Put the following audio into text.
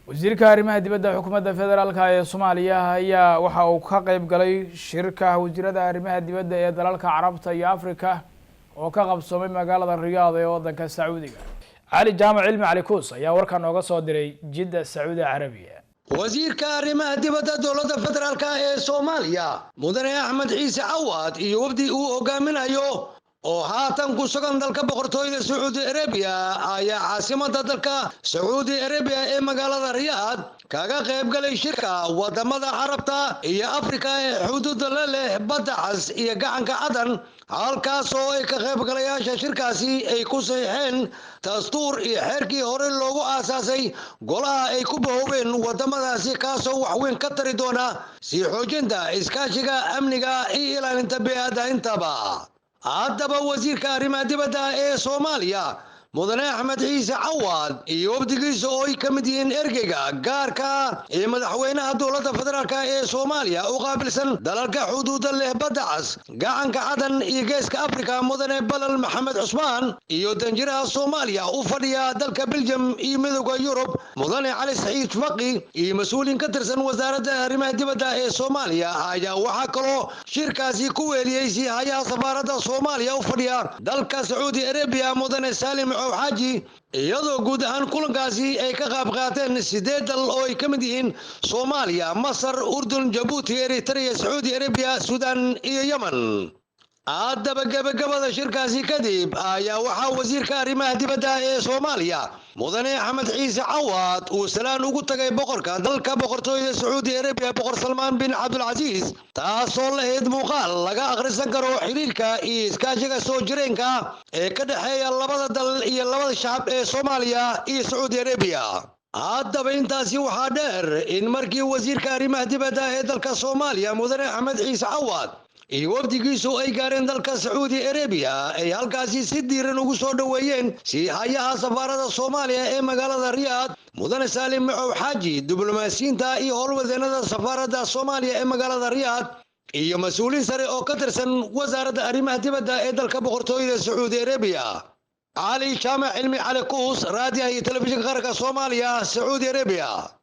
wasiirka arrimaha dibadda xukuumadda federaalka ee Soomaaliya ayaa waxa uu ka qayb galay shirka wasiirada arrimaha dibadda ee dalalka Carabta iyo Afrika oo ka qabsoomay magaalada Riyaad ee waddanka Sacuudiga. Ali Jaamac Cilmi Cali Kuus ayaa warkan nooga soo diray Jidda Sacuudi Carabiya. wasiirka arrimaha dibadda dowladda federaalka ee Soomaaliya mudane Axmed Ciise Cawaad iyo wafdi uu hogaaminayo oo haatan ku sugan dalka boqortooyada Sacuudi Carabiya ayaa caasimadda dalka Sacuudi Carabiya ee magaalada Riyaad kaga qayb galay shirka wadamada Carabta iyo Afrika ee xuduudda la leh badda cas iyo gacanka Cadan halkaas oo ay ka qayb galayaasha shirkaasi ay ku saxiixeen dastuur iyo xeerkii hore loogu aasaasay golaha ay ku bahoobeen wadamadaasi kaasoo wax weyn ka tari doona sii xoojinta iskaashiga amniga iyo ilaalinta bini'aadamka intaba. haddaba wasiirka arrimaha dibadda ee Soomaaliya mudane Axmed Ciise Cawaad iyo wafdigiisa oo ay ka mid yihiin ergeyga gaarka ee madaxweynaha dowladda federaalka ee Soomaaliya u qaabilsan dalalka xuduudda leh badda cas gacanka Cadan iyo geeska Afrika mudane Balal Maxamed Cusmaan iyo danjiraha Soomaaliya u fadhiya dalka Belgium iyo midowga Yurub mudane Cali Saciid Faqi iyo mas'uuliin ka tirsan wasaaradda arrimaha dibadda ee Soomaaliya ayaa waxa kaloo shirkaasi ku weeliyay hay'adaha safaaradda Soomaaliya u fadhiya dalka Sacuudi Carabiya mudane Salim xaaji iyadoo guud ahaan kulankaasi ay ka qayb qaateen 8 dal oo ay ka mid yihiin Soomaaliya, Masar, Urdun, Djibouti, Eritrea, Saudi Arabia, Sudan iyo Yemen. haddaba gabagabada shirkaasi kadib ayaa waxaa wasiirka arrimaha dibadda ee Soomaaliya mudane Axmed Ciise Cawaad uu salaan ugu tagay boqorka dalka boqortooyada Sacuudi Arabia boqor Salmaan bin Cabdulaziz taasoo lahayd muuqaal laga akhrisan karo xiriirka iyo iskaashiga soo jireenka ee ka dhaxeeya labada dal iyo labada shacab ee Soomaaliya iyo Sacuudi Arabia. haddaba intaasi waxaa dheer in markii wasiirka arrimaha dibadda ee dalka Soomaaliya mudane Axmed Ciise Cawaad iyo wafdigiisu ay gaareen dalka Sacuudi Arabia ay halkaasi si diiran ugu soo dhaweeyeen hay'adaha safaaradda Soomaaliya ee magaalada Riyaad mudane Salim xaaji diblomaasiyiinta iyo howlwadeenada safaaradda Soomaaliya ee magaalada Riyaad iyo mas'uuliin sare oo ka tirsan wasaaradda arrimaha dibadda ee dalka boqortooyada Sacuudi Arabia. Ali Jaamac Cilmi Cali Kuus, raadiyaha iyo telefishinka qaranka Soomaaliya, Sacuudi Arabia.